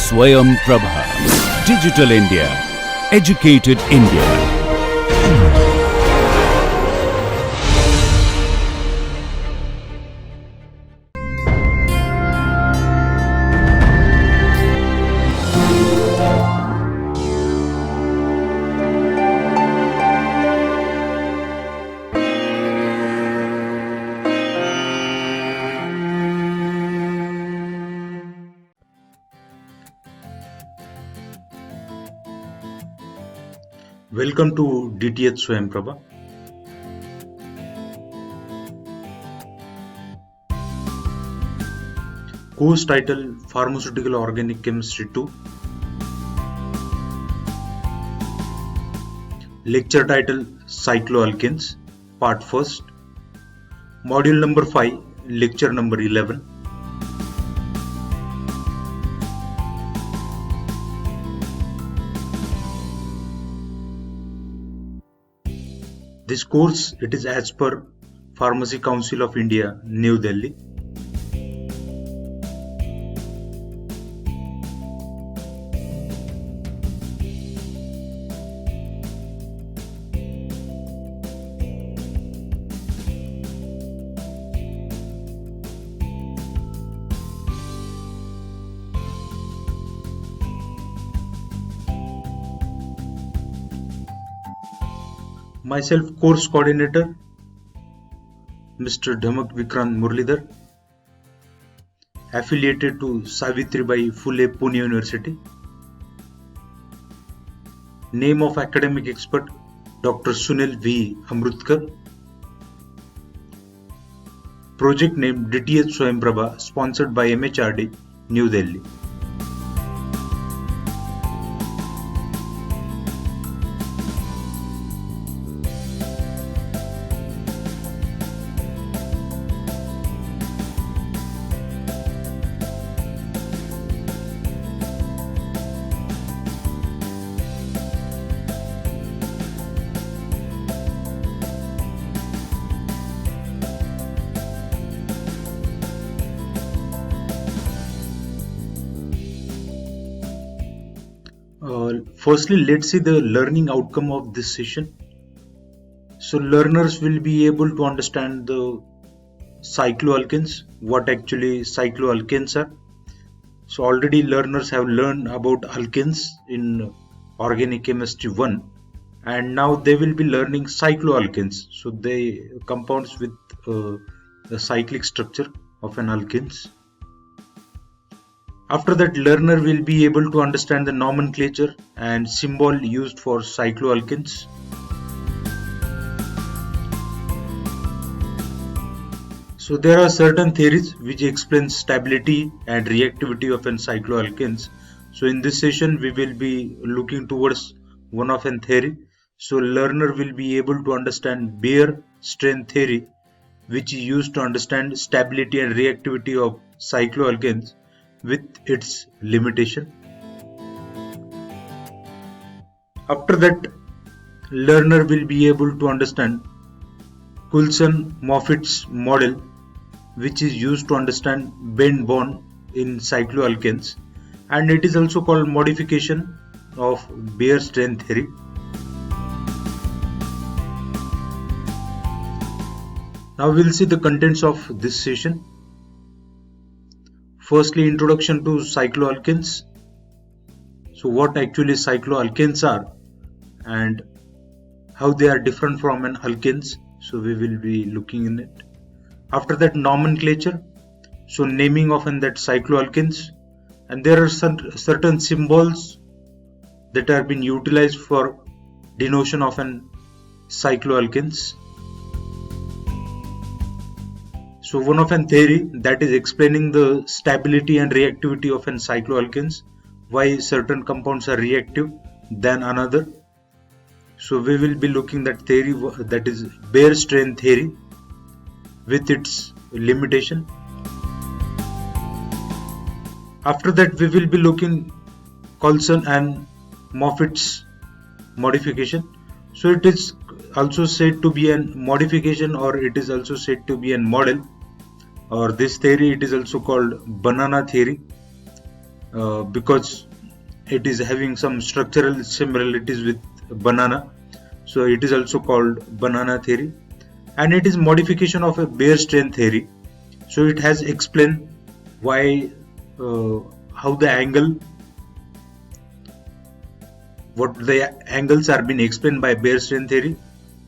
Swayam Prabha. Digital India. Educated India. Welcome to DTH Swayam Prabha. Course title Pharmaceutical Organic Chemistry 2. Lecture title Cycloalkenes, Part 1st. Module number 5, Lecture number 11. This course, it is as per Pharmacy Council of India, New Delhi. Myself, course coordinator, Mr. Dhamak Vikrant Murlidhar, affiliated to Savitribai Phule Pune University. Name of academic expert, Dr. Sunil V. Amrutkar. Project name DTH Swayam Prabha, sponsored by MHRD, New Delhi. Firstly, let's see the learning outcome of this session. So learners will be able to understand the cycloalkenes, what actually cycloalkenes are. So already learners have learned about alkenes in Organic Chemistry 1, and now they will be learning cycloalkenes. So they compounds with the cyclic structure of an alkenes. After that, learner will be able to understand the nomenclature and symbol used for cycloalkenes. So there are certain theories which explain stability and reactivity of an cycloalkenes. So in this session, we will be looking towards one of an theory. So learner will be able to understand Baer strain theory, which is used to understand stability and reactivity of cycloalkenes with its limitation. After that, learner will be able to understand Coulson-Moffat's model, which is used to understand bend bond in cycloalkenes, and it is also called modification of Baer strain theory. Now we'll see the contents of this session. Firstly, introduction to cycloalkenes. So what actually cycloalkenes are and how they are different from an alkenes. So we will be looking in it. After that, nomenclature. So naming of that cycloalkenes, and there are certain symbols that are being utilized for denotion of an cycloalkenes. So one of an theory that is explaining the stability and reactivity of an cycloalkenes, why certain compounds are reactive than another. So we will be looking that theory, that is Baer strain theory with its limitation. After that, we will be looking Coulson and Moffat's modification. So it is also said to be a modification, or it is also said to be a model, or this theory it is also called banana theory. because it is having some structural similarities with banana. So it is also called banana theory, and it is modification of a bare strain theory. So it has explained why, how the angle, what the angles are being explained by bare strain theory.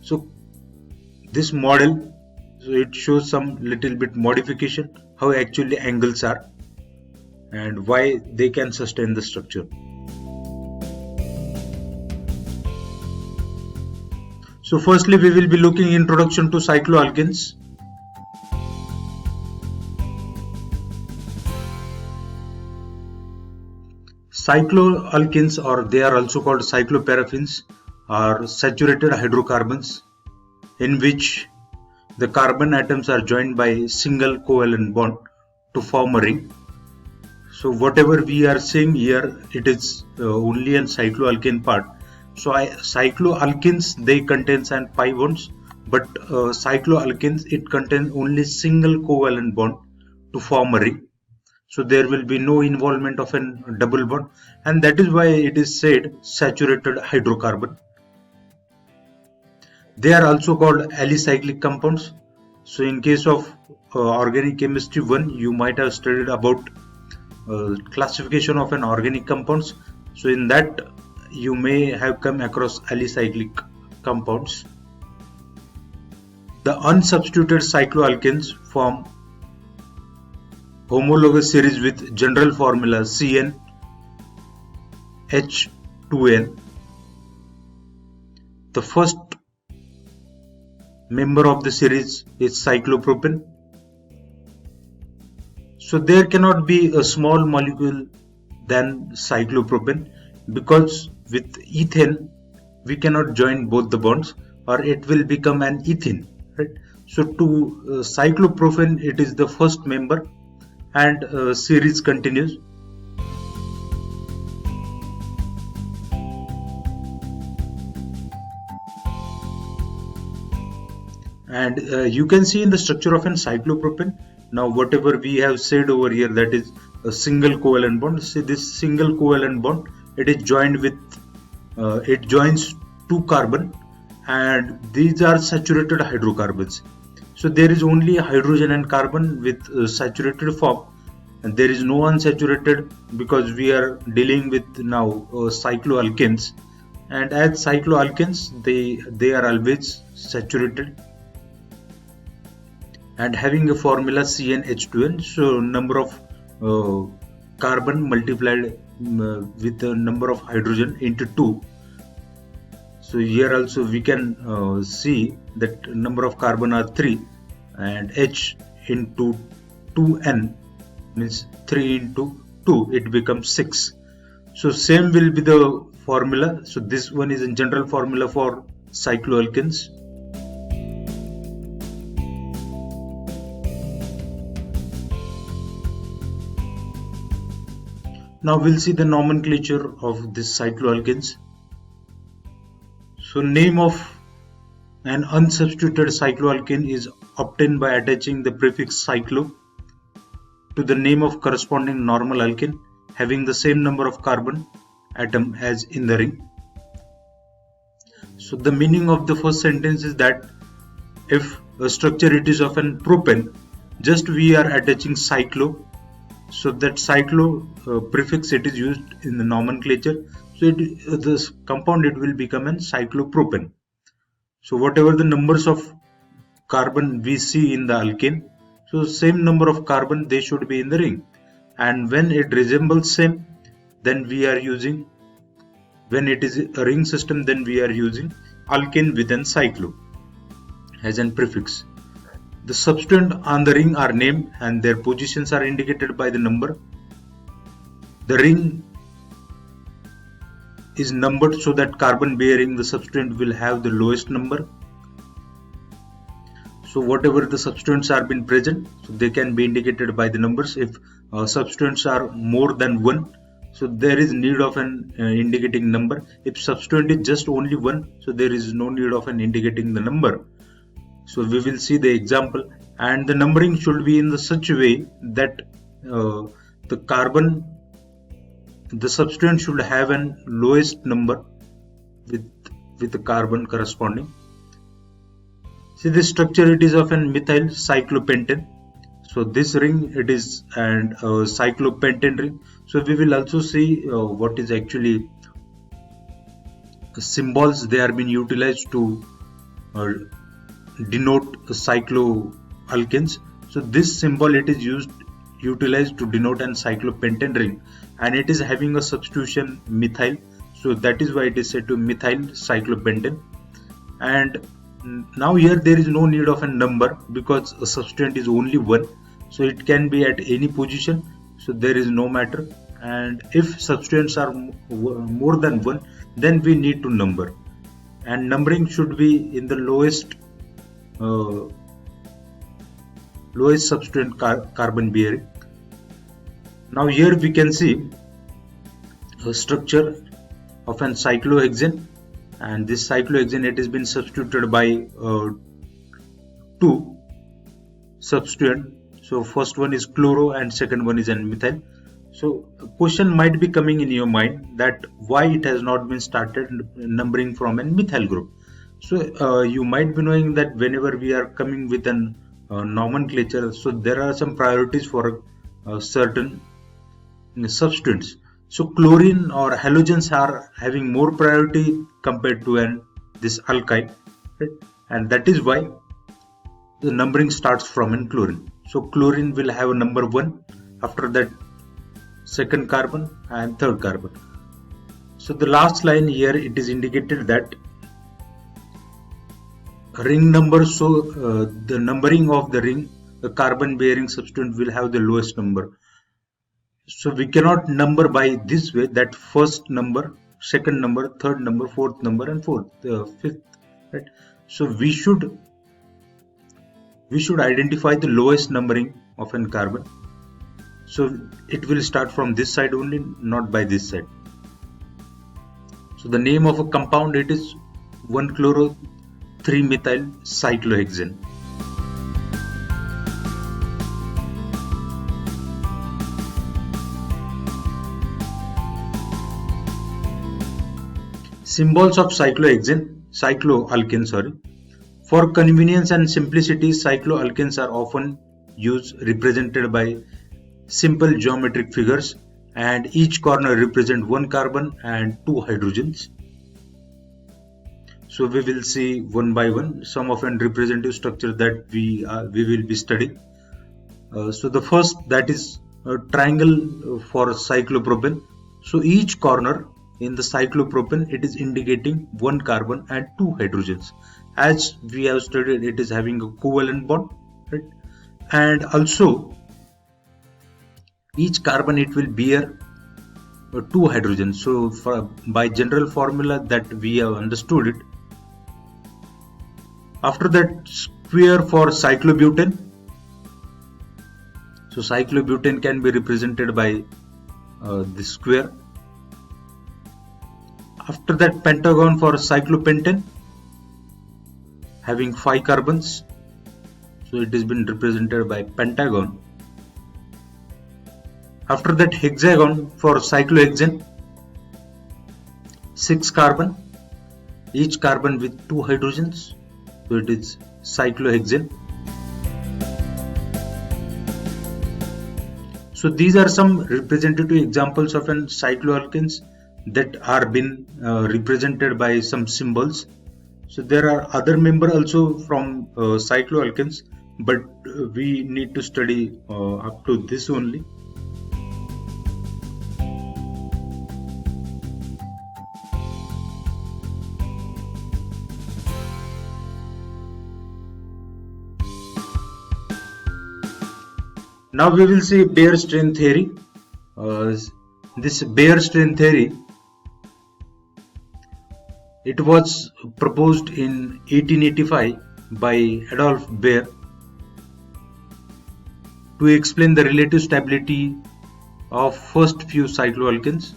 So this model, so it shows some little bit modification how actually angles are and why they can sustain the structure. So firstly we will be looking introduction to cycloalkenes. Cycloalkenes, or they are also called cycloparaffins, are saturated hydrocarbons in which the carbon atoms are joined by a single covalent bond to form a ring. So whatever we are seeing here, it is only a cycloalkane part. So cycloalkenes, they contains and pi bonds, but cycloalkenes, it contains only single covalent bond to form a ring. So there will be no involvement of a double bond, and that is why it is said saturated hydrocarbon. They are also called alicyclic compounds. So in case of organic chemistry 1, you might have studied about classification of an organic compounds. So in that you may have come across alicyclic compounds. The unsubstituted cycloalkenes form homologous series with general formula CnH2n. The first member of the series is cyclopropane. So there cannot be a small molecule than cyclopropane, because with ethane we cannot join both the bonds or it will become an ethene, right? So to cyclopropane, it is the first member, and series continues. And you can see in the structure of an cyclopropane, now whatever we have said over here, that is a single covalent bond. See this single covalent bond, it is joined with it joins two carbon, and these are saturated hydrocarbons. So there is only hydrogen and carbon with saturated form, and there is no unsaturated, because we are dealing with now cycloalkenes, and as cycloalkenes they are always saturated and having a formula CnH2n. So number of carbon multiplied with the number of hydrogen into 2. So here also we can see that number of carbon are 3, and H into 2n means 3 into 2, it becomes 6. So same will be the formula. So this one is a general formula for cycloalkenes. Now we'll see the nomenclature of this cycloalkenes. So name of an unsubstituted cycloalkane is obtained by attaching the prefix cyclo to the name of corresponding normal alkane having the same number of carbon atom as in the ring. So the meaning of the first sentence is that if a structure it is of an propane, just we are attaching cyclo. So that cyclo prefix, it is used in the nomenclature. So this compound, it will become an cyclopropane. So whatever the numbers of carbon we see in the alkane, so same number of carbon they should be in the ring. And when it resembles same, then we are using, when it is a ring system, then we are using alkane with an cyclo as an prefix. The substituent on the ring are named and their positions are indicated by the number. The ring is numbered so that carbon bearing the substituent will have the lowest number. So whatever the substituents are been present, so they can be indicated by the numbers. If substituents are more than 1, so there is need of an indicating number. If substituent is just only 1, so there is no need of an indicating the number. So we will see the example, and the numbering should be in such a way that the carbon the substituent should have an lowest number with the carbon corresponding. See this structure, it is of an methyl cyclopentane. So this ring it is and cyclopentane ring. So we will also see what is actually symbols they are being utilized to denote cycloalkanes. So this symbol it is utilized to denote an cyclopentane ring, and it is having a substitution methyl. So that is why it is said to methyl cyclopentane. And now here there is no need of a number because a substituent is only one, so it can be at any position, so there is no matter. And if substituents are more than one, then we need to number, and numbering should be in the lowest substituent carbon bearing. Now here we can see a structure of an cyclohexane, and this cyclohexane it has been substituted by two substituent. So first one is chloro and second one is an methyl. So a question might be coming in your mind that why it has not been started numbering from a methyl group. So you might be knowing that whenever we are coming with an nomenclature, so there are some priorities for certain substituents. So chlorine or halogens are having more priority compared to this alkyl, right? And that is why the numbering starts from an chlorine. So chlorine will have a number 1, after that second carbon and third carbon. So the last line here it is indicated that ring number, so the numbering of the ring, the carbon bearing substituent will have the lowest number. So we cannot number by this way, that first number, second number, third number, fourth number and fifth, right? So we should identify the lowest numbering of an carbon. So it will start from this side only, not by this side. So the name of a compound, it is 1-chloro-3-methyl cyclohexane. Symbols of cycloalkane, sorry. For convenience and simplicity, cycloalkanes are often represented by simple geometric figures, and each corner represents 1 carbon and 2 hydrogens. So we will see one by one some of an representative structure that we will be studying. So the first, that is a triangle for cyclopropane. So each corner in the cyclopropane it is indicating 1 carbon and 2 hydrogens. As we have studied, it is having a covalent bond, right? And also each carbon it will bear 2 hydrogens. So by general formula that we have understood it. After that, square for cyclobutane. So cyclobutane can be represented by this square. After that, pentagon for cyclopentane, having 5 carbons. So it has been represented by pentagon. After that, hexagon for cyclohexane, 6 carbon, each carbon with 2 hydrogens. So it is cyclohexane. So these are some representative examples of an cycloalkanes that are been represented by some symbols. So there are other members also from cycloalkanes, but we need to study up to this only. Now we will see Beer-Strain theory. This Beer-Strain theory, it was proposed in 1885 by Adolf Beer to explain the relative stability of first few cycloalkanes.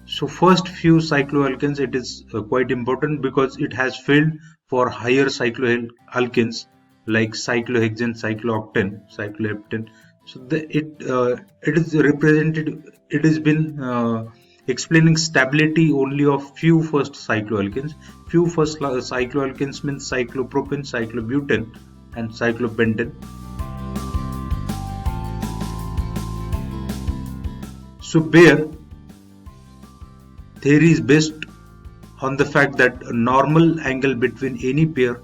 So first few cycloalkanes, it is quite important because it has failed for higher cycloalkanes like cyclohexane, cycloheptane. So it is represented. It has been explaining stability only of few first cycloalkanes. Few first cycloalkanes means cyclopropane, cyclobutane, and cyclopentane. So Bayer theory is based on the fact that a normal angle between any pair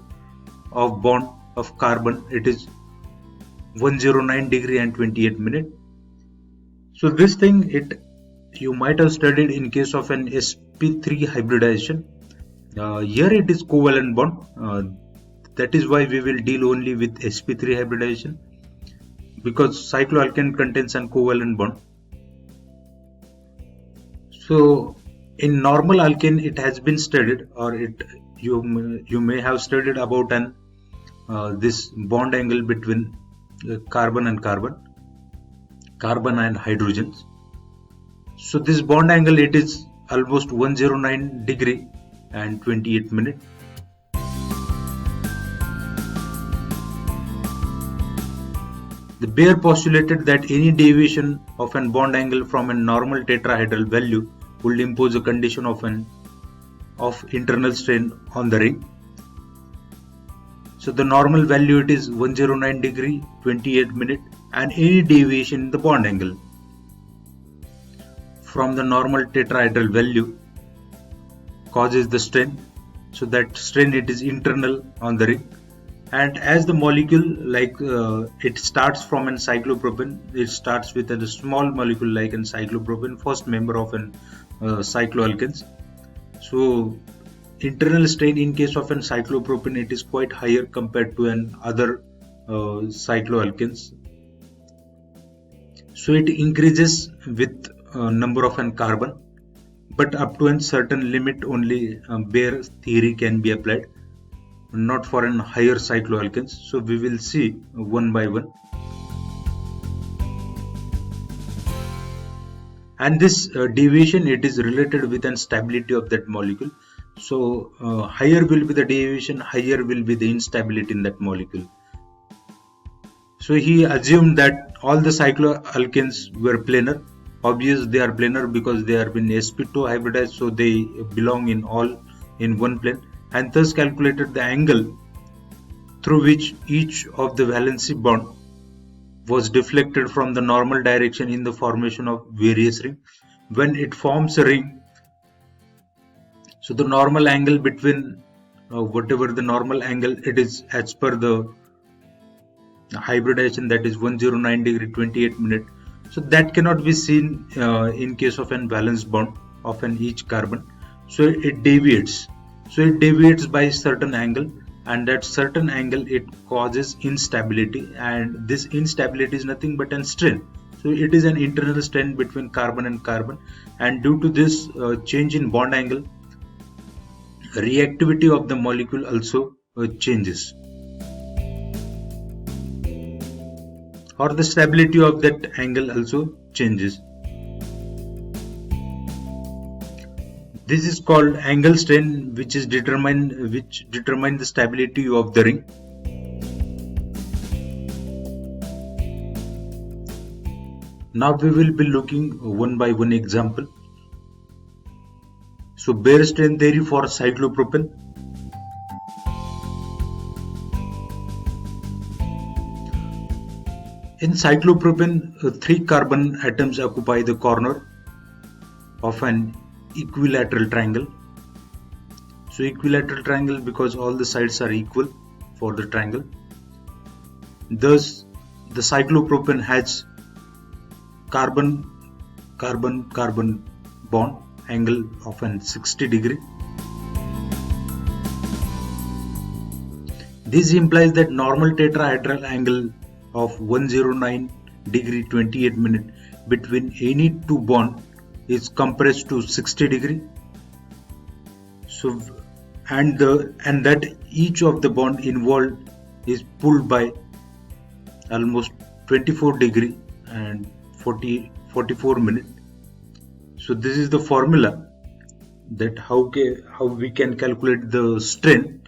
of bond of carbon, it is 109 degree and 28 minute. So this thing, it you might have studied in case of an sp3 hybridization. Here it is covalent bond. That is why we will deal only with sp3 hybridization, because cycloalkane contains an covalent bond. So in normal alkane, it has been studied, or you may have studied about an this bond angle between carbon and carbon and hydrogens. So this bond angle, it is almost 109 degree and 28 minute. The Bayer postulated that any deviation of an bond angle from a normal tetrahedral value would impose a condition of internal strain on the ring. So the normal value, it is 109 degree 28 minute, and any deviation in the bond angle from the normal tetrahedral value causes the strain. So that strain, it is internal on the ring. And as the molecule, like it starts from an cyclopropane, it starts with a small molecule like an cyclopropane, first member of an cycloalkanes. So internal strain in case of an cyclopropane, it is quite higher compared to an other cycloalkanes. So it increases with number of an carbon, but up to a certain limit only Bayer theory can be applied, not for an higher cycloalkanes. So we will see one by one. And this deviation, it is related with an stability of that molecule. So higher will be the deviation, higher will be the instability in that molecule. So he assumed that all the cycloalkanes were planar. Obviously they are planar because they are been sp2 hybridized, so they belong in one plane, and thus calculated the angle through which each of the valency bond was deflected from the normal direction in the formation of various ring. When it forms a ring, so the normal angle between whatever the normal angle it is as per the hybridization, that is 109 degree 28 minute. So that cannot be seen in case of an valence bond of an each carbon. So it deviates. So it deviates by a certain angle, and that certain angle, it causes instability, and this instability is nothing but an strain. So it is an internal strain between carbon and carbon, and due to this change in bond angle, reactivity of the molecule also changes, or the stability of that angle also changes. This is called angle strain, which determine the stability of the ring. Now we will be looking one by one example. So Bayer strain theory for cyclopropane. In cyclopropane, 3 carbon atoms occupy the corner of an equilateral triangle. So equilateral triangle because all the sides are equal for the triangle. Thus the cyclopropane has carbon bond angle of an 60 degree. This implies that normal tetrahedral angle of 109 degree 28 minute between any two bond is compressed to 60 degree. So and that each of the bond involved is pulled by almost 24 degree and 44 minute. So this is the formula that how we can calculate the strain.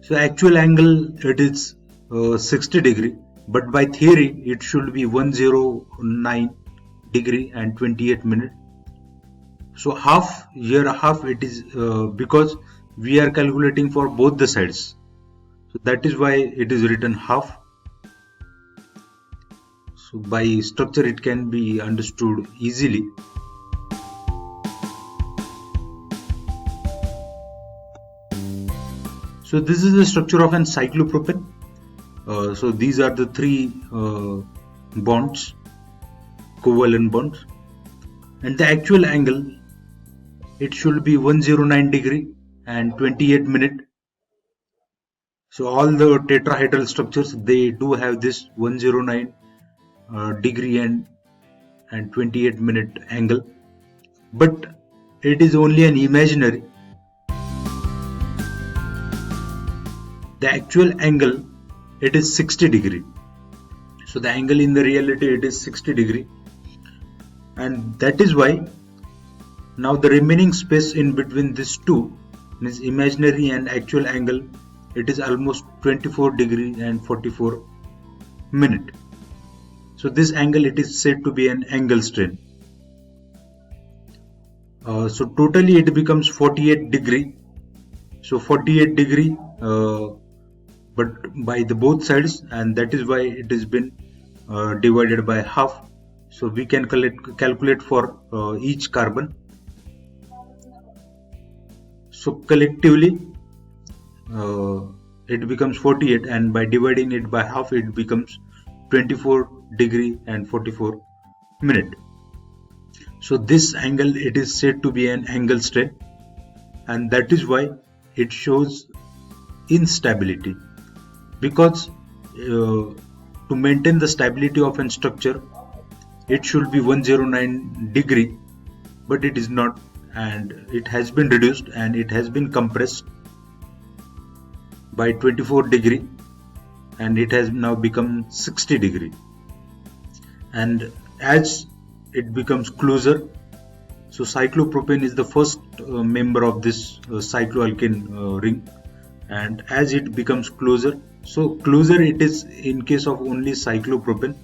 So actual angle, it is 60 degree, but by theory it should be 109 degree and 28 minute. So half it is because we are calculating for both the sides, so that is why it is written half. So by structure it can be understood easily. So this is the structure of an cyclopropane. So these are the three bonds, covalent bonds, and the actual angle, it should be 109 degree and 28 minute. So all the tetrahedral structures, they do have this 109 degree and 28 minute angle, but it is only an imaginary. The actual angle, it is 60 degree. So the angle in the reality, it is 60 degree, and that is why now the remaining space in between these two, means imaginary and actual angle, it is almost 24 degree and 44 minute. So this angle, it is said to be an angle strain. So totally it becomes 48 degree. So 48 degree, but by the both sides, and that is why it has been divided by half. So we can calculate for each carbon. So collectively it becomes 48, and by dividing it by half it becomes 24 degree and 44 minute. So this angle, it is said to be an angle strain, and that is why it shows instability, because to maintain the stability of a structure, it should be 109 degree, but it is not, and it has been reduced and it has been compressed by 24 degree, and it has now become 60 degree. And as it becomes closer, so cyclopropane is the first member of this cycloalkane ring, and as it becomes closer, so closer it is in case of only cyclopropane.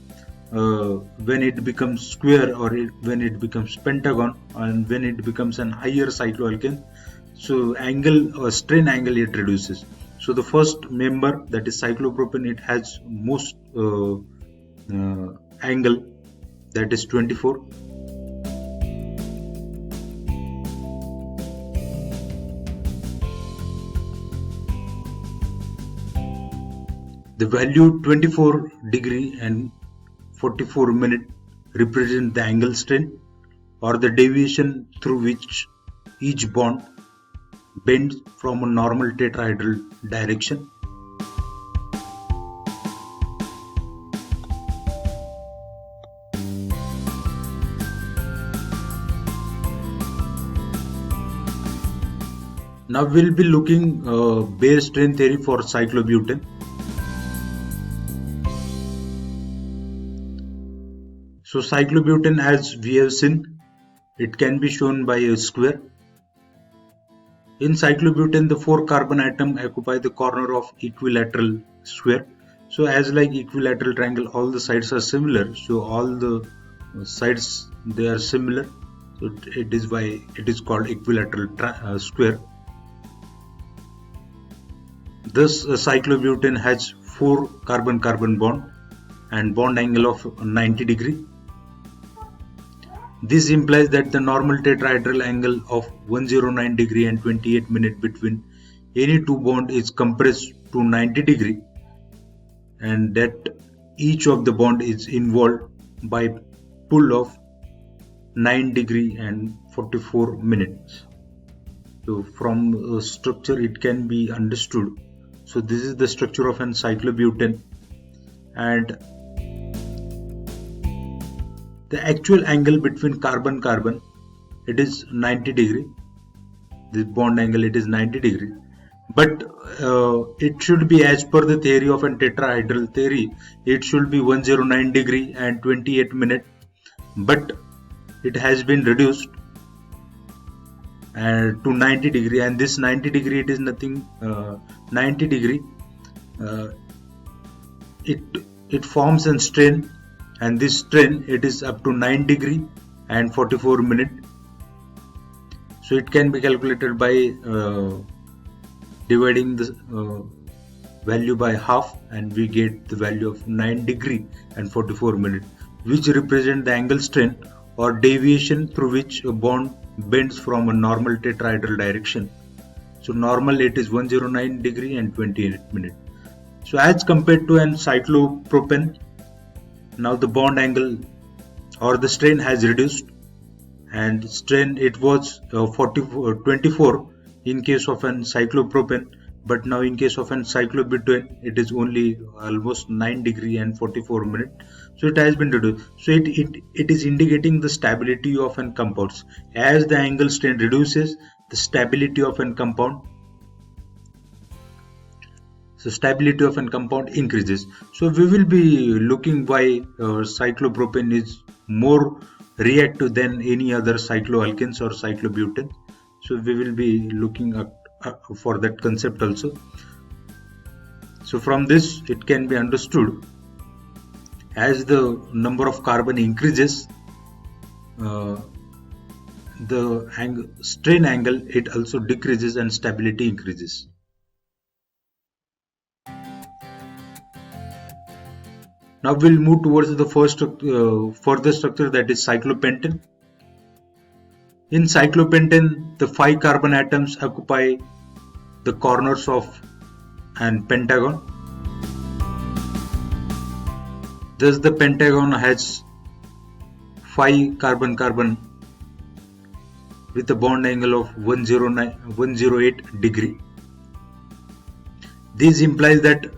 When it becomes square, or when it becomes pentagon, and when it becomes an higher cycloalkane, so angle or strain angle, it reduces. So the first member, that is cyclopropane, it has most angle, that is 24. The value 24 degree and 44 minute represent the angle strain, or the deviation through which each bond bends from a normal tetrahedral direction. Now we'll be looking bare strain theory for cyclobutane. So cyclobutane, as we have seen, it can be shown by a square. In cyclobutane, the 4 carbon atoms occupy the corner of equilateral square. So as like equilateral triangle, all the sides are similar. So all the sides, they are similar. So it is why it is called equilateral square. Thus cyclobutane has 4 carbon-carbon bond and bond angle of 90 degree. This implies that the normal tetrahedral angle of 109 degree and 28 minute between any two bond is compressed to 90 degree, and that each of the bond is involved by pull of 9 degree and 44 minutes. So from structure it can be understood. So this is the structure of an cyclobutane, and the actual angle between carbon-carbon, it is 90 degree. This bond angle, it is 90 degree. But it should be, as per the theory of an tetrahedral theory, it should be 109 degree and 28 minute. But it has been reduced to 90 degree, and this 90 degree, it is nothing. 90 degree, it it forms a strain, and this strain it is up to 9 degree and 44 minute. So it can be calculated by dividing the value by half, and we get the value of 9 degree and 44 minute, which represent the angle strain or deviation through which a bond bends from a normal tetrahedral direction. So normal it is 109 degree and 28 minute. So as compared to an cyclopropane, now the bond angle or the strain has reduced, and strain it was 24 in case of an cyclopropane, but now in case of an cyclobutane it is only almost 9 degree and 44 minute. So it has been reduced. So it is indicating the stability of an compounds. As the angle strain reduces, the stability of an compound increases. So we will be looking why cyclopropane is more reactive than any other cycloalkanes or cyclobutane. So we will be looking at for that concept also. So from this it can be understood, as the number of carbon increases, the strain angle it also decreases and stability increases. Now we'll move towards the first further structure, that is cyclopentane. In cyclopentane, the 5 carbon atoms occupy the corners of an pentagon. Thus the pentagon has 5 carbon with a bond angle of 108 degree. This implies that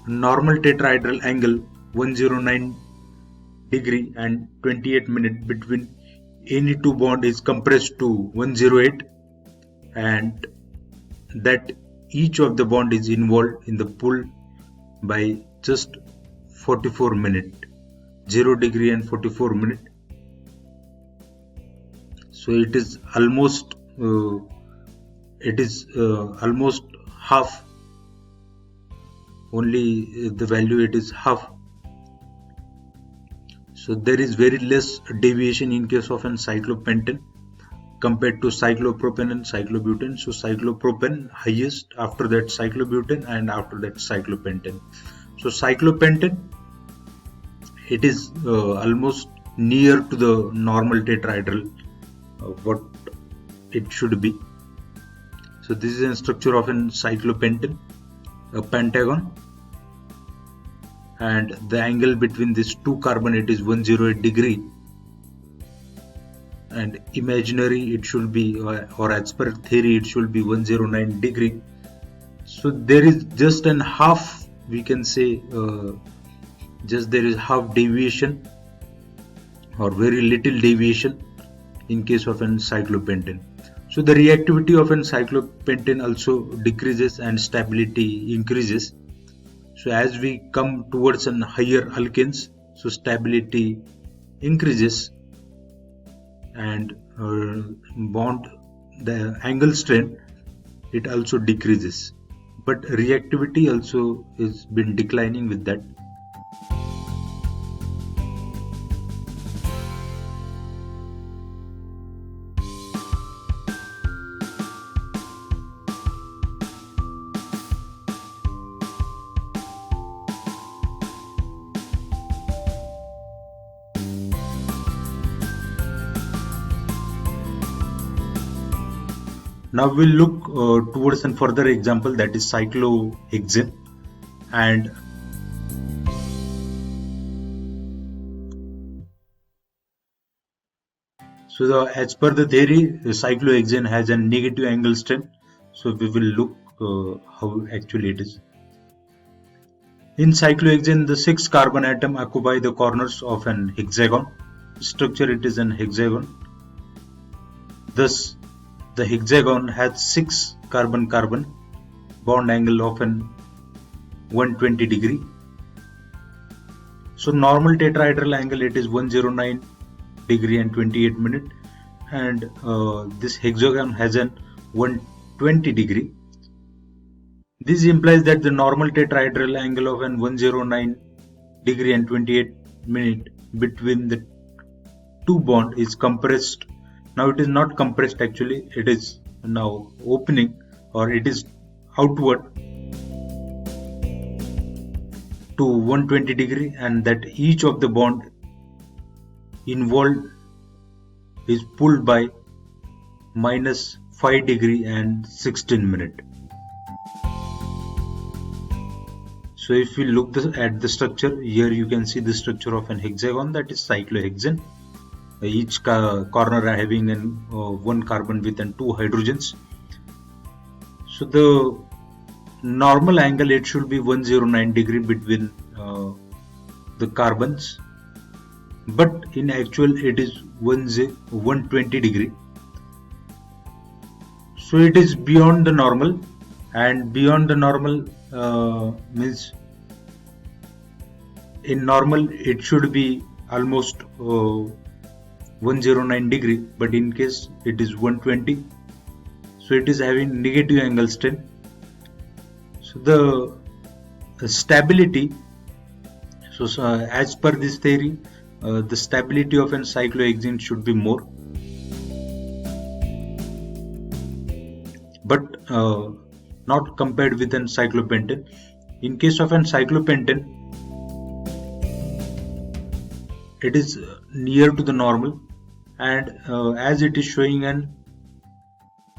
normal tetrahedral angle 109 degree and 28 minute between any two bond is compressed to 108, and that each of the bond is involved in the pull by just 44 minute, 0 degree and 44 minute. So it is almost half. Only the value it is half. So there is very less deviation in case of an cyclopentane compared to cyclopropane and cyclobutane. So cyclopropane highest, after that cyclobutane, and after that cyclopentane. So cyclopentane it is almost near to the normal tetrahedral what it should be. So this is a structure of an cyclopentane, a pentagon, and the angle between these two carbon it is 108 degree, and imaginary it should be or as per theory it should be 109 degree. So there is just an half, we can say there is half deviation or very little deviation in case of an cyclopentane. So the reactivity of an cyclopentane also decreases and stability increases. So as we come towards an higher alkanes, so stability increases and the angle strain it also decreases, but reactivity also is been declining with that. Now we'll look towards a further example, that is cyclohexane. And so as per the theory, the cyclohexane has a negative angle strain. So we will look how actually it is. In cyclohexane, the 6 carbon atom occupy the corners of an hexagon. Structure it is an hexagon. Thus the hexagon has 6 carbon bond angle of an 120 degree. So normal tetrahedral angle it is 109 degree and 28 minute, and this hexagon has an 120 degree. This implies that the normal tetrahedral angle of an 109 degree and 28 minute between the two bond is compressed. Now it is not compressed actually, it is now opening, or it is outward to 120 degree, and that each of the bond involved is pulled by minus 5 degree and 16 minute. So if we look at the structure, here you can see the structure of an hexagon, that is cyclohexane. Each corner are having one carbon with and two hydrogens. So the normal angle, it should be 109 degree between the carbons, but in actual it is 120 degree. So it is beyond the normal, and beyond the normal means in normal it should be almost 109 degree, but in case it is 120, so it is having negative angle strain. So the stability, so as per this theory, the stability of an cyclohexane should be more, but not compared with an cyclopentane. In case of an cyclopentane, it is near to the normal, and as it is showing an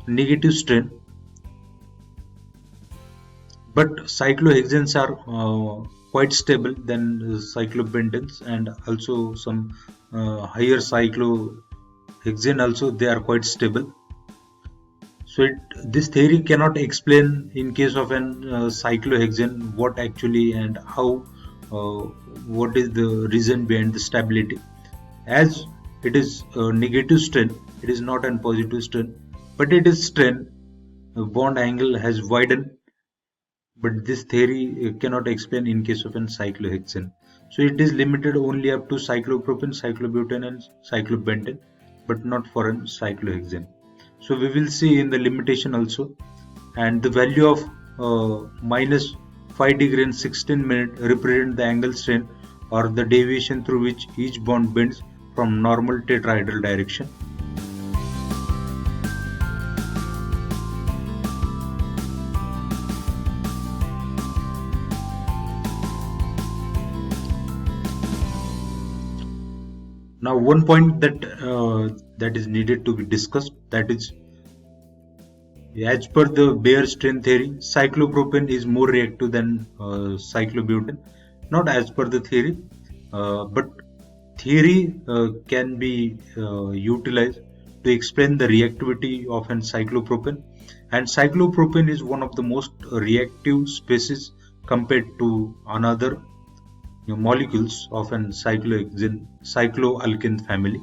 negative strain, but cyclohexanes are quite stable than cyclopentanes, and also some higher cyclohexane also, they are quite stable. So this theory cannot explain in case of an cyclohexane what actually and how, what is the reason behind the stability. As it is a negative strain, it is not a positive strain, but it is strain, bond angle has widened, but this theory cannot explain in case of an cyclohexane. So it is limited only up to cyclopropane, cyclobutane and cyclopentane, but not for an cyclohexane. So we will see in the limitation also, and the value of minus 5 degree and 16 minute represent the angle strain, or the deviation through which each bond bends from normal tetrahedral direction. Now one point that is needed to be discussed, that is, as per the Baer strain theory, cyclopropane is more reactive than cyclobutane. Not as per the theory, but theory can be utilized to explain the reactivity of an cyclopropane, and cyclopropane is one of the most reactive species compared to another molecules of an cycloalkane family.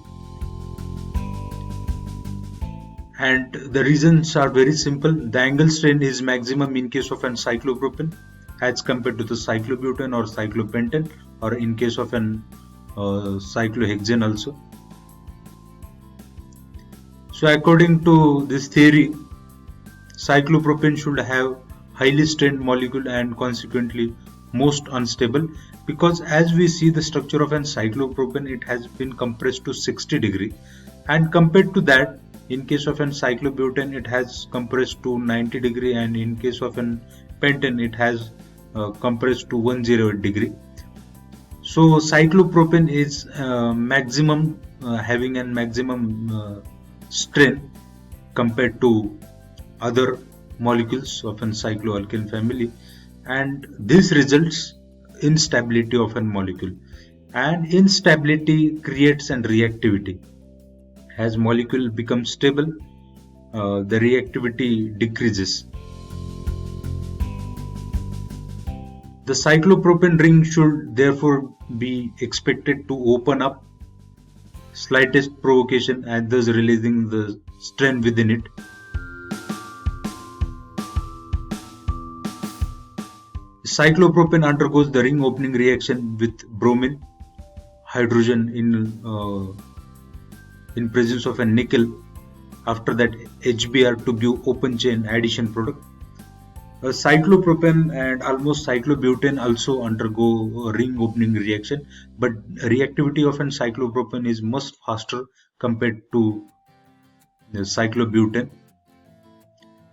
And the reasons are very simple. The angle strain is maximum in case of an cyclopropane as compared to the cyclobutane or cyclopentane, or in case of an cyclohexane also. So according to this theory, cyclopropane should have highly strained molecule and consequently most unstable, because as we see the structure of an cyclopropane, it has been compressed to 60 degree, and compared to that, in case of an cyclobutane, it has compressed to 90 degree, and in case of an pentane, it has compressed to 108 degree. So cyclopropane is maximum having a maximum strain compared to other molecules of an cycloalkane family, and this results in stability of a molecule, and instability creates an reactivity. As molecule becomes stable, the reactivity decreases. The cyclopropane ring should therefore be expected to open up slightest provocation, and thus releasing the strain within it. Cyclopropane undergoes the ring opening reaction with bromine, hydrogen in presence of a nickel. After that, HBr to give open chain addition product. Cyclopropane and almost cyclobutane also undergo a ring opening reaction, but reactivity of an cyclopropane is much faster compared to the cyclobutane.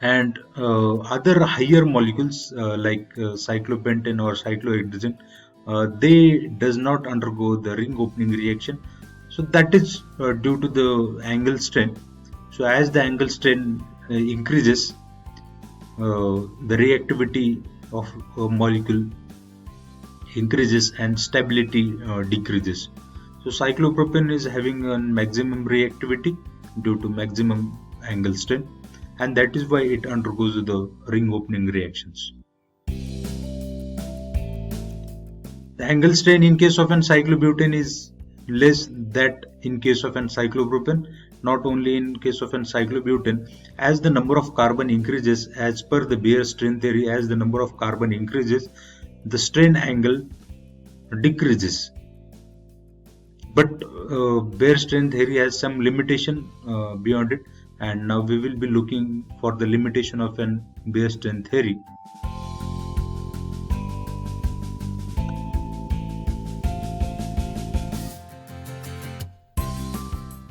And other higher molecules like cyclopentane or cyclohexane, they does not undergo the ring opening reaction. So that is due to the angle strain. So as the angle strain increases, the reactivity of a molecule increases and stability decreases. So cyclopropane is having a maximum reactivity due to maximum angle strain, and that is why it undergoes the ring opening reactions. The angle strain in case of an cyclobutane is less that in case of an cyclopropane. Not only in case of an cyclobutane, as the number of carbon increases, as per the Beer strain theory, as the number of carbon increases, the strain angle decreases. But Beer strain theory has some limitation beyond it, and now we will be looking for the limitation of an Beer strain theory.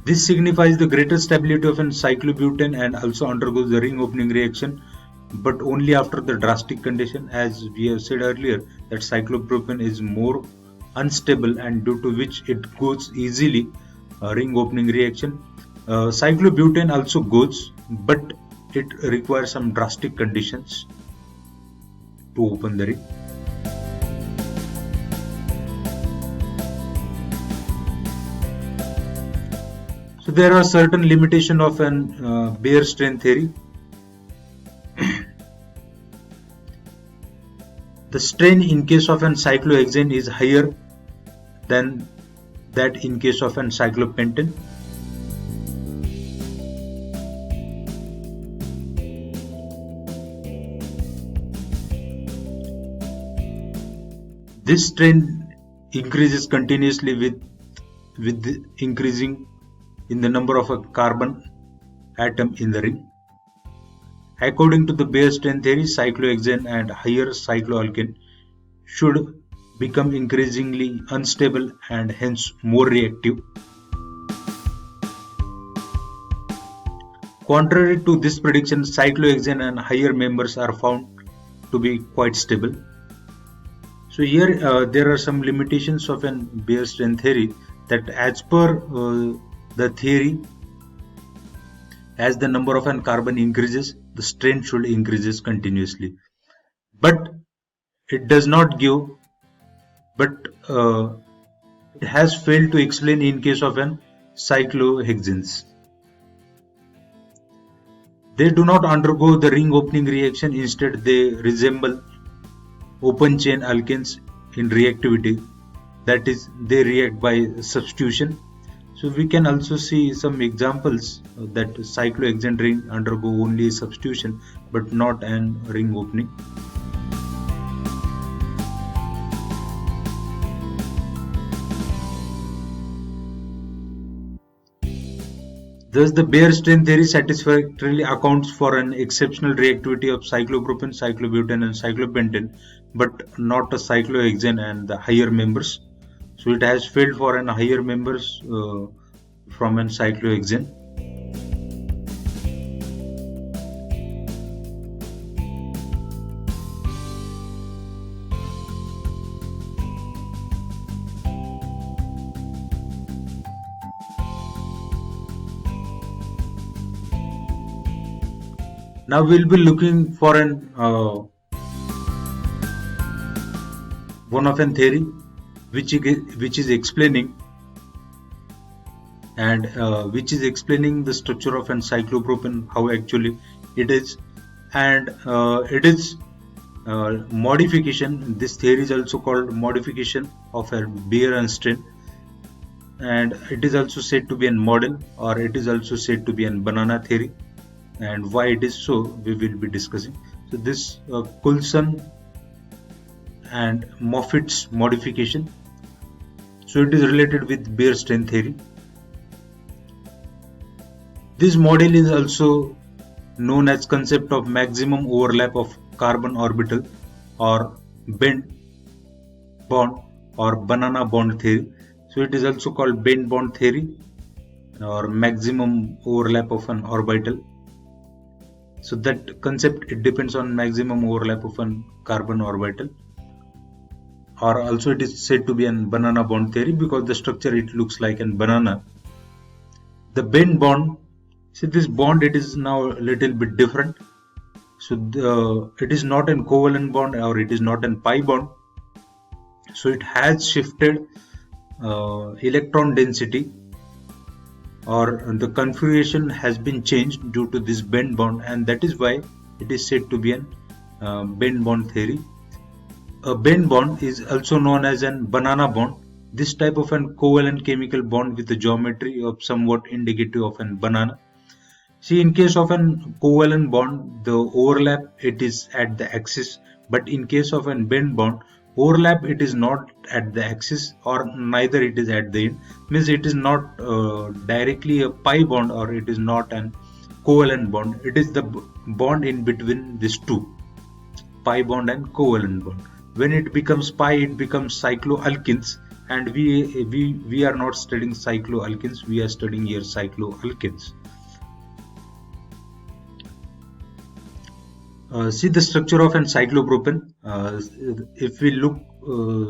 This signifies the greater stability of an cyclobutane and also undergoes the ring opening reaction, but only after the drastic condition, as we have said earlier that cyclopropane is more unstable and due to which it goes easily ring opening reaction. Cyclobutane also goes, but it requires some drastic conditions to open the ring. So there are certain limitations of an Beer strain theory. The strain in case of an cyclohexane is higher than that in case of an cyclopentane. This strain increases continuously with the increasing in the number of a carbon atom in the ring. According to the Beer strain theory, cyclohexane and higher cycloalkane should become increasingly unstable and hence more reactive. Contrary to this prediction, cyclohexane and higher members are found to be quite stable. So here there are some limitations of an Beer strain theory, that as per the theory, as the number of an carbon increases, the strain should increases continuously. But it does not give, but it has failed to explain in case of an cyclohexanes. They do not undergo the ring opening reaction, instead they resemble open chain alkanes in reactivity, that is, they react by substitution. So we can also see some examples that cyclohexane ring undergo only substitution but not an ring opening. Thus, the Beer strain theory satisfactorily accounts for an exceptional reactivity of cyclopropane, cyclobutane and cyclopentane, but not a cyclohexane and the higher members. So it has failed for an higher members from an cyclohexane. Now we'll be looking for an one of an theory which is explaining the structure of an cyclopropane, how actually it is, and it is modification. This theory is also called modification of a Beer and strain, and it is also said to be a model, or it is also said to be a banana theory. And why it is so, we will be discussing. So this Coulson and Moffat's modification, so it is related with Beer strain theory. This model is also known as concept of maximum overlap of carbon orbital, or bent bond or banana bond theory. So it is also called bent bond theory or maximum overlap of an orbital. So that concept, it depends on maximum overlap of an carbon orbital, or also it is said to be an banana bond theory because the structure, it looks like an banana. The bent bond, see this bond, it is now a little bit different. So it is not an covalent bond, or it is not an pi bond. So it has shifted electron density, or the configuration has been changed due to this bent bond, and that is why it is said to be an bent bond theory. A bent bond is also known as an banana bond. This type of an covalent chemical bond with a geometry of somewhat indicative of an banana. See, in case of an covalent bond, the overlap, it is at the axis, but in case of an bent bond, overlap, it is not at the axis, or neither it is at the end. Means it is not directly a pi bond, or it is not an covalent bond. It is the bond in between these two, pi bond and covalent bond. When it becomes pi, it becomes cycloalkenes, and we are not studying cycloalkenes, we are studying here cycloalkanes. See the structure of an cyclopropane. If we look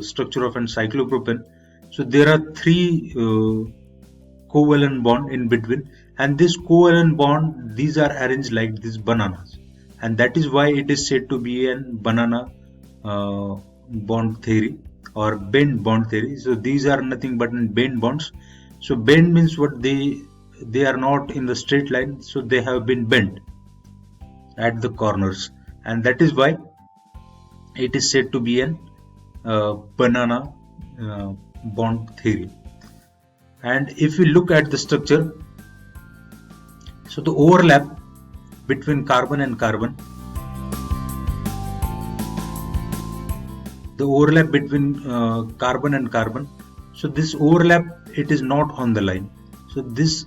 structure of an cyclopropane, so there are three covalent bond in between, and this covalent bond, these are arranged like these bananas, and that is why it is said to be an banana bond theory or bent bond theory. So these are nothing but bent bonds. So bent means what, they are not in the straight line, so they have been bent at the corners, and that is why it is said to be an banana bond theory. And if we look at the structure, so the overlap between carbon and carbon, so this overlap, it is not on the line. So this,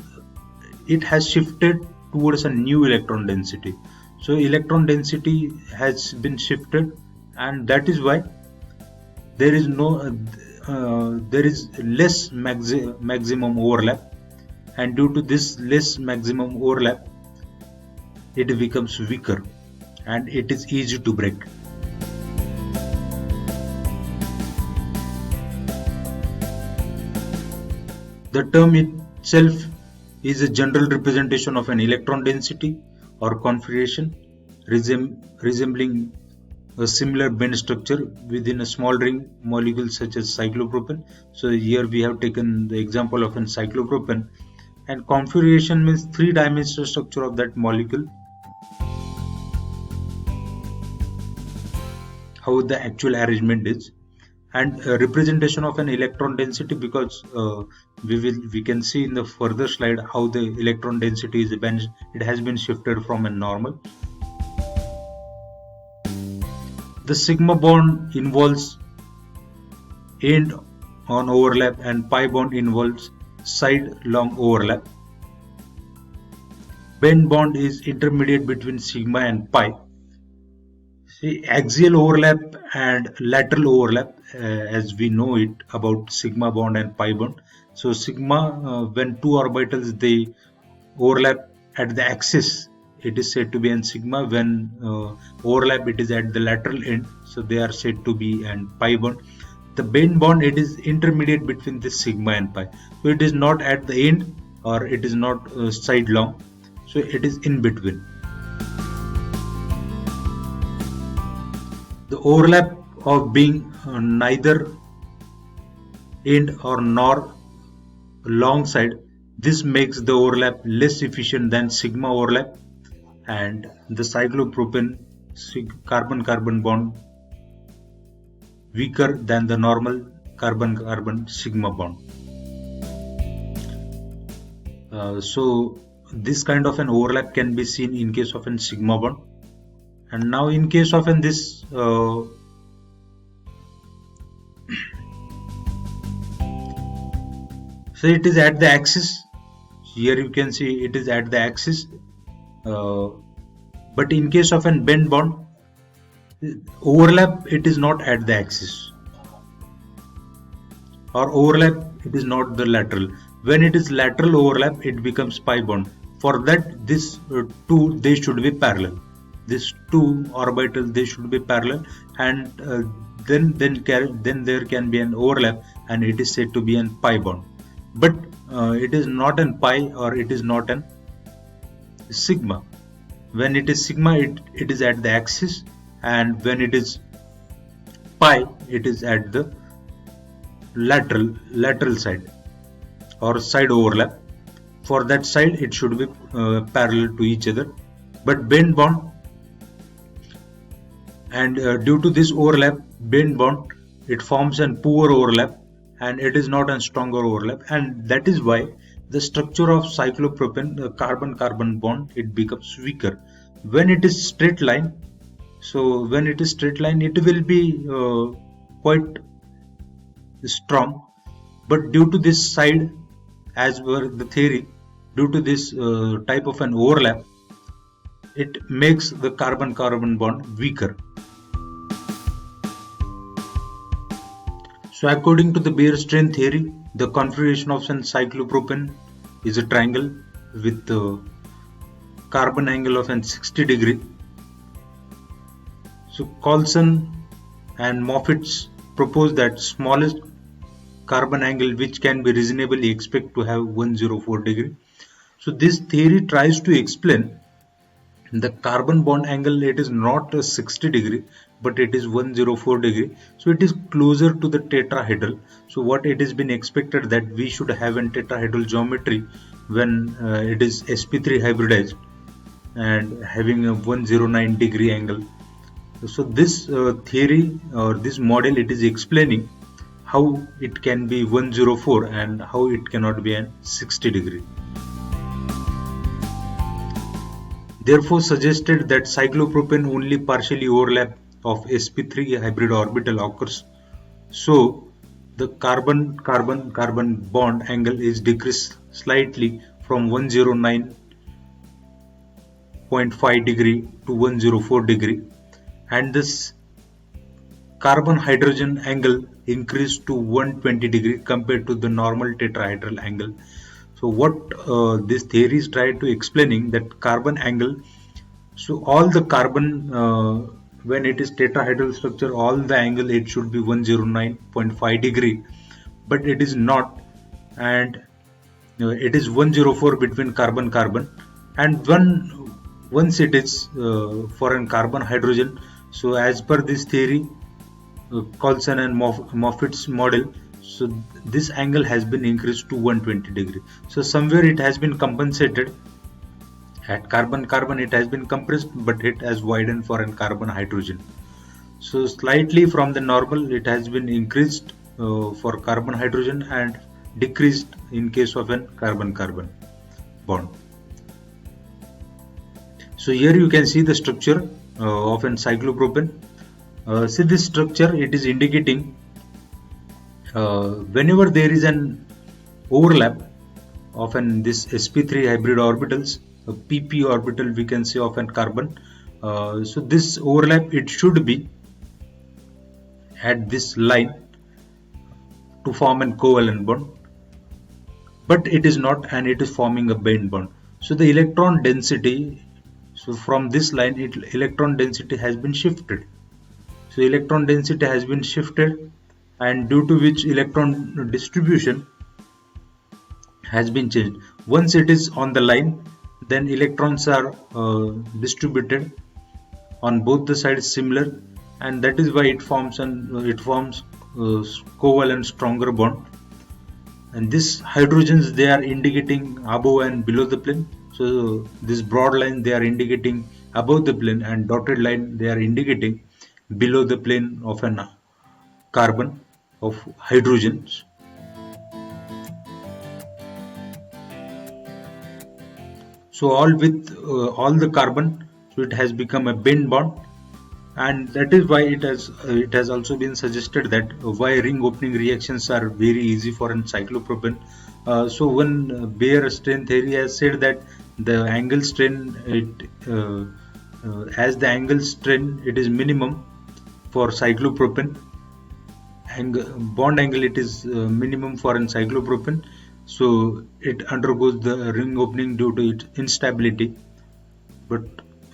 it has shifted towards a new electron density. So electron density has been shifted, and that is why there is less maximum overlap, and due to this less maximum overlap, it becomes weaker and it is easy to break. The term itself is a general representation of an electron density or configuration resembling a similar bend structure within a small ring molecule such as cyclopropane. So here we have taken the example of an cyclopropane, and configuration means three-dimensional structure of that molecule, how the actual arrangement is, and a representation of an electron density, because we can see in the further slide how the electron density is it has been shifted from a normal. The sigma bond involves end on overlap, and pi bond involves side long overlap. Bend bond is intermediate between sigma and pi. See, axial overlap and lateral overlap, as we know it about sigma bond and pi bond. So sigma, when two orbitals they overlap at the axis, it is said to be an sigma. When overlap, it is at the lateral end, so they are said to be an pi bond. The bend bond, it is intermediate between this sigma and pi, so it is not at the end, or it is not side long, so it is in between. The overlap of being neither end or nor long side, this makes the overlap less efficient than sigma overlap, and the cyclopropane carbon-carbon bond weaker than the normal carbon-carbon sigma bond. So this kind of an overlap can be seen in case of an sigma bond. And now in case of this so it is at the axis. Here you can see it is at the axis, but in case of an bend bond, Overlap, it is not at the axis, or overlap, it is not the lateral. When it is lateral overlap, it becomes pi bond. For that, this two, they should be parallel. These two orbitals, they should be parallel, and then there can be an overlap, and it is said to be an pi bond. But it is not an pi, or it is not an sigma. When it is sigma, it is at the axis, and when it is pi, it is at the lateral side, or side overlap. For that side, it should be parallel to each other. But bend bond, and due to this overlap, bend bond, it forms a poor overlap, and it is not a stronger overlap, and that is why the structure of cyclopropane, the carbon-carbon bond, it becomes weaker. When it is straight line, so when it is straight line, it will be quite strong, but due to this side, as per the theory, due to this type of an overlap, it makes the carbon-carbon bond weaker. So according to the Beer strain theory, the configuration of an cyclopropane is a triangle with the carbon angle of an 60 degree. So Colson and Moffat's propose that smallest carbon angle which can be reasonably expected to have 104 degree. So this theory tries to explain the carbon bond angle. It is not a 60 degree, but it is 104 degree. So it is closer to the tetrahedral. So what it has been expected that we should have a tetrahedral geometry when it is sp3 hybridized and having a 109 degree angle. So this theory, or this model, it is explaining how it can be 104 and how it cannot be an 60 degree. Therefore suggested that cyclopropane only partially overlap of sp3 hybrid orbital occurs. So the carbon-carbon bond angle is decreased slightly from 109.5 degree to 104 degree, and this carbon hydrogen angle increased to 120 degree compared to the normal tetrahedral angle. So what this theory is trying to explaining that carbon angle, so all the carbon when it is tetrahedral structure, all the angle it should be 109.5 degree, but it is not, and it is 104 between carbon, and once it is for an carbon hydrogen. So as per this theory, Colson and Moffat's model, so this angle has been increased to 120 degree. So somewhere it has been compensated. At carbon it has been compressed, but it has widened for an carbon hydrogen. So slightly from the normal, it has been increased for carbon hydrogen and decreased in case of an carbon bond. So here you can see the structure of an cyclopropane. See this structure, it is indicating whenever there is an overlap of this sp3 hybrid orbitals, a pp orbital we can say of an carbon. So this overlap, it should be at this line to form an covalent bond, but it is not, and it is forming a band bond. So the electron density, so from this line, electron density has been shifted. So electron density has been shifted, and due to which electron distribution has been changed. Once it is on the line, then electrons are distributed on both the sides similar, and that is why it forms covalent stronger bond. And these hydrogens, they are indicating above and below the plane. So this broad line, they are indicating above the plane, and dotted line, they are indicating below the plane of an carbon of hydrogens. So all with all the carbon, so it has become a bend bond, and that is why it has also been suggested that why ring opening reactions are very easy for an cyclopropane. So when Beer strain theory has said that the angle strain, as the angle strain, it is minimum for cyclopropane, bond angle it is minimum for an cyclopropane, so it undergoes the ring opening due to its instability. But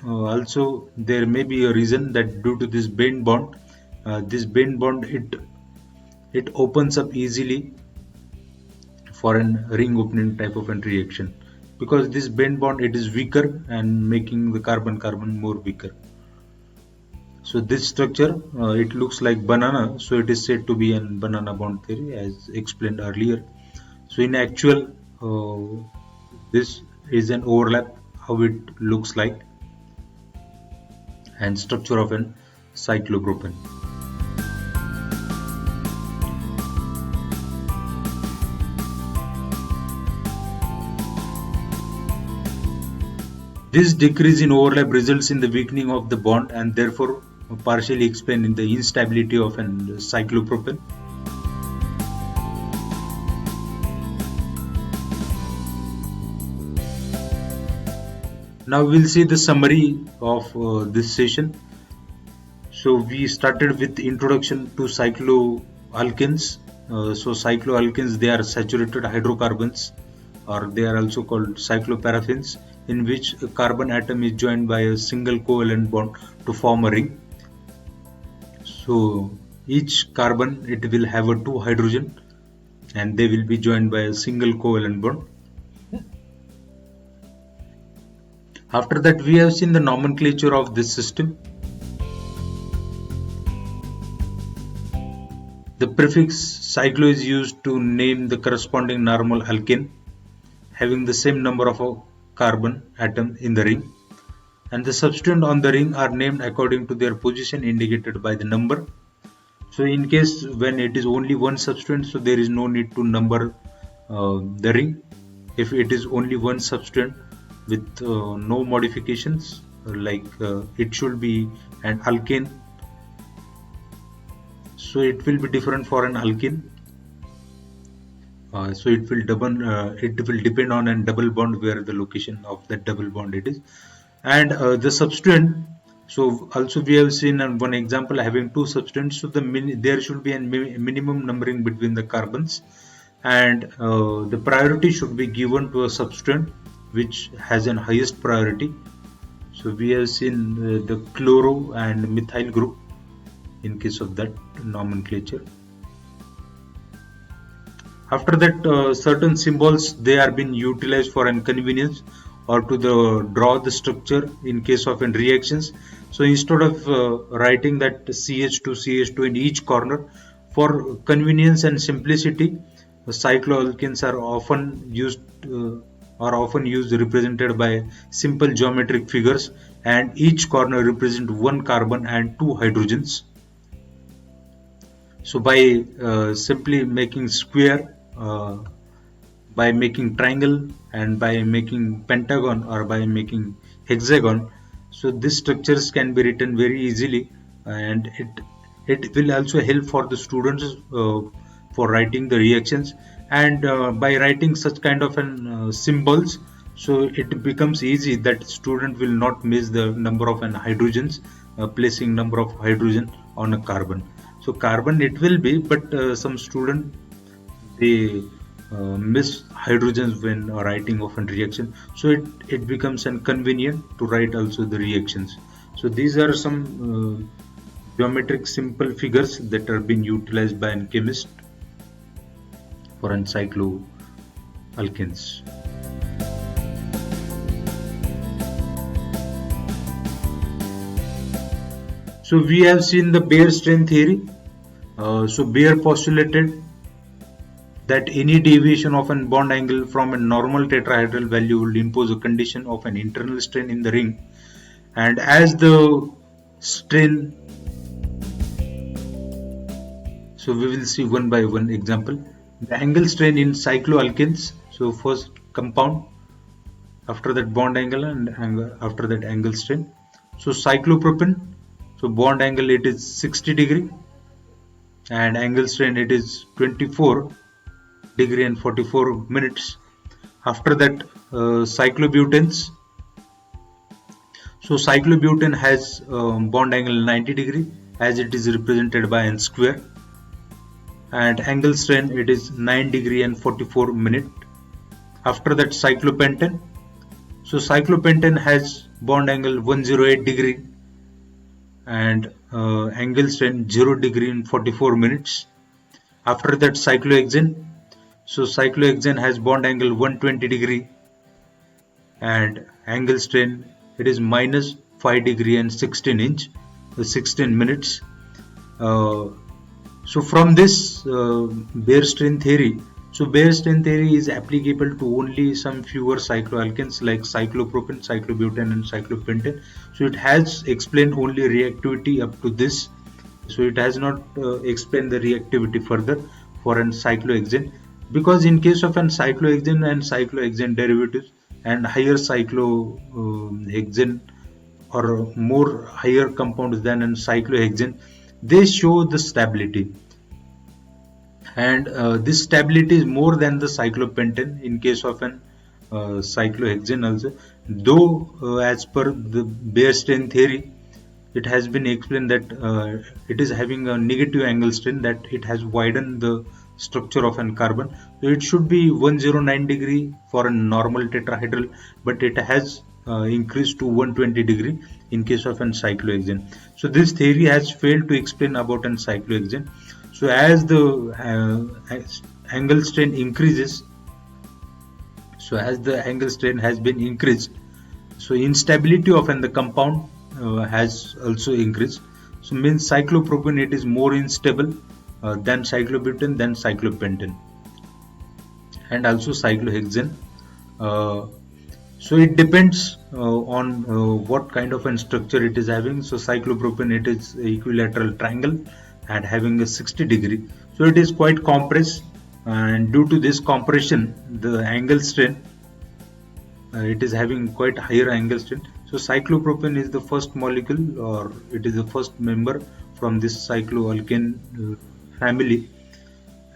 also there may be a reason that due to this bend bond it opens up easily for an ring opening type of an reaction, because this bend bond it is weaker and making the carbon more weaker. So this structure it looks like banana, so it is said to be an banana bond theory as explained earlier. So in actual this is an overlap how it looks like and structure of an cyclopropane. This decrease in overlap results in the weakening of the bond and therefore partially explain the instability of an cyclopropane. Now we'll see the summary of this session. So we started with introduction to cycloalkanes. So cycloalkanes, they are saturated hydrocarbons, or they are also called cycloparaffins, in which a carbon atom is joined by a single covalent bond to form a ring. So each carbon it will have a two hydrogen and they will be joined by a single covalent bond. After that we have seen the nomenclature of this system. The prefix cyclo is used to name the corresponding normal alkane having the same number of a carbon atom in the ring, and the substituent on the ring are named according to their position indicated by the number. So in case when it is only one substituent, so there is no need to number the ring. If it is only one substituent with no modifications, like it should be an alkane, so it will be different for an alkene. So it will depend on a double bond where the location of that double bond it is, and the substituent. So also we have seen one example having two substituents. So there should be a minimum numbering between the carbons, and the priority should be given to a substituent which has an highest priority. So we have seen the chloro and methyl group in case of that nomenclature. After that, certain symbols they are being utilized for an convenience or to draw the structure in case of reactions. So instead of writing that CH2 in each corner, for convenience and simplicity, cycloalkanes are often used represented by simple geometric figures, and each corner represent one carbon and two hydrogens. So by simply making square, by making triangle, and by making pentagon or by making hexagon, so these structures can be written very easily, and it will also help for the students for writing the reactions. And by writing such kind of symbols, so it becomes easy that student will not miss the number of hydrogens, placing number of hydrogen on a carbon. So carbon it will be, but some student they miss hydrogens when writing of a reaction, so it becomes inconvenient to write also the reactions. So these are some geometric simple figures that are being utilized by a chemist for cycloalkanes. So we have seen the Baer strain theory. So Baer postulated that any deviation of an bond angle from a normal tetrahedral value will impose a condition of an internal strain in the ring, and as the strain, so we will see one by one example. The angle strain in cycloalkanes, so first compound, after that bond angle, and after that angle strain. So cyclopropane, so bond angle it is 60 degree and angle strain it is 24 degree and 44 minutes. After that, cyclobutanes. So cyclobutane has bond angle 90 degree as it is represented by n square, and angle strain it is 9 degree and 44 minute. After that, cyclopentane. So cyclopentane has bond angle 108 degree and angle strain 0 degree in 44 minutes. After that, cyclohexane. So cyclohexane has bond angle 120 degree and angle strain it is minus 5 degree and 16 minutes. So from this Baire strain theory, so Baire strain theory is applicable to only some fewer cycloalkanes like cyclopropane, cyclobutane and cyclopentane. So it has explained only reactivity up to this. So it has not explained the reactivity further for an cyclohexane, because in case of an cyclohexane and cyclohexane derivatives and higher cyclohexane or more higher compounds than an cyclohexane, they show the stability, and this stability is more than the cyclopentane in case of an cyclohexane also. Though as per the Baire strain theory, it has been explained that it is having a negative angle strain, that it has widened the structure of an carbon. So it should be 109 degree for a normal tetrahedral, but it has increased to 120 degree in case of an cyclohexane. So this theory has failed to explain about an cyclohexane. So as the angle strain increases, so as the angle strain has been increased, so instability of the compound has also increased. So means cyclopropane it is more unstable than cyclobutane, than cyclopentane, and also cyclohexane. So it depends on what kind of a structure it is having. So cyclopropane it is equilateral triangle and having a 60 degree. So it is quite compressed, and due to this compression, the angle strain it is having quite higher angle strain. So cyclopropane is the first molecule, or it is the first member from this cycloalkane family,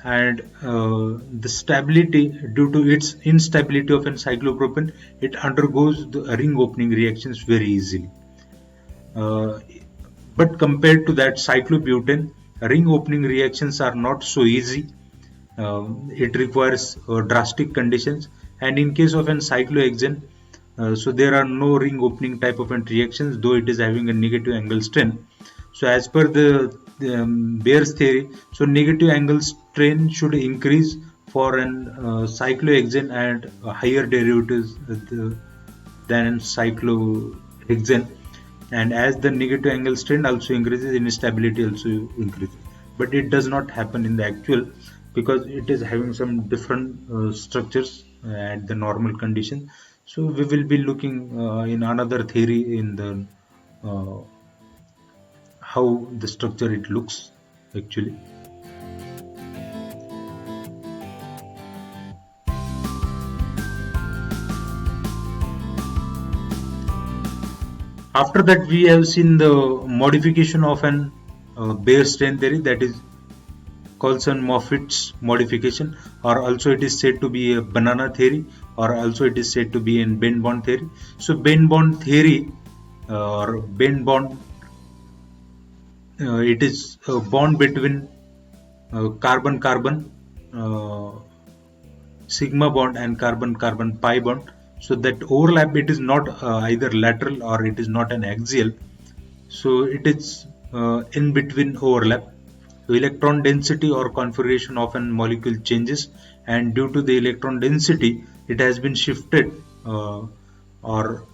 and the stability, due to its instability of an cyclopropane, it undergoes the ring opening reactions very easily. But compared to that cyclobutane, ring opening reactions are not so easy. It requires drastic conditions, and in case of an cyclohexane, so there are no ring opening type of reactions, though it is having a negative angle strain. So as per the Baire's theory, so negative angle strain should increase for an cyclohexane and higher derivatives than cyclohexane, and as the negative angle strain also increases, instability also increases. But it does not happen in the actual, because it is having some different structures at the normal condition. So we will be looking in another theory in the how the structure it looks actually. After that, we have seen the modification of an Baire strain theory, that is Coulson-Moffat's modification, or also it is said to be a banana theory, or also it is said to be in bend bond theory. So bend bond theory or bend bond, it is a bond between carbon-carbon sigma bond and carbon-carbon pi bond. So that overlap, it is not either lateral or it is not an axial. So it is in between overlap. So electron density or configuration of a molecule changes, and due to the electron density, it has been shifted or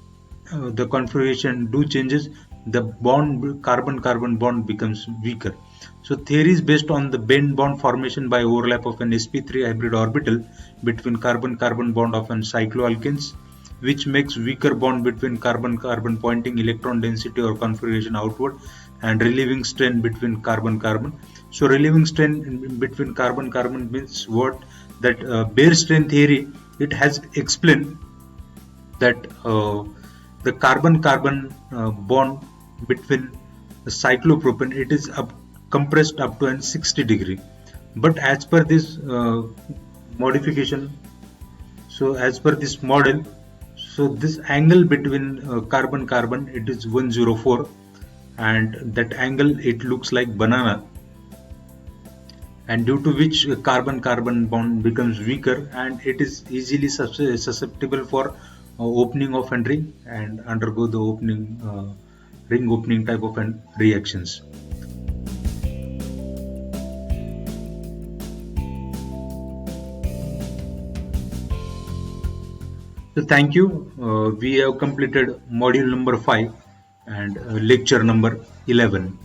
the configuration do changes. The bond, carbon-carbon bond, becomes weaker. So theory is based on the bend bond formation by overlap of an sp3 hybrid orbital between carbon-carbon bond of an cycloalkanes, which makes weaker bond between carbon-carbon pointing electron density or configuration outward, and relieving strain between carbon-carbon. So relieving strain between carbon-carbon means what? That Baire strain theory, it has explained that the carbon-carbon bond between the cyclopropane, it is compressed up to an 60 degree. But as per this modification, so as per this model, so this angle between carbon-carbon, it is 104, and that angle, it looks like banana, and due to which carbon-carbon bond becomes weaker, and it is easily susceptible for opening of a ring and undergo the ring opening type of reactions. So thank you. We have completed module number 5 and lecture number 11.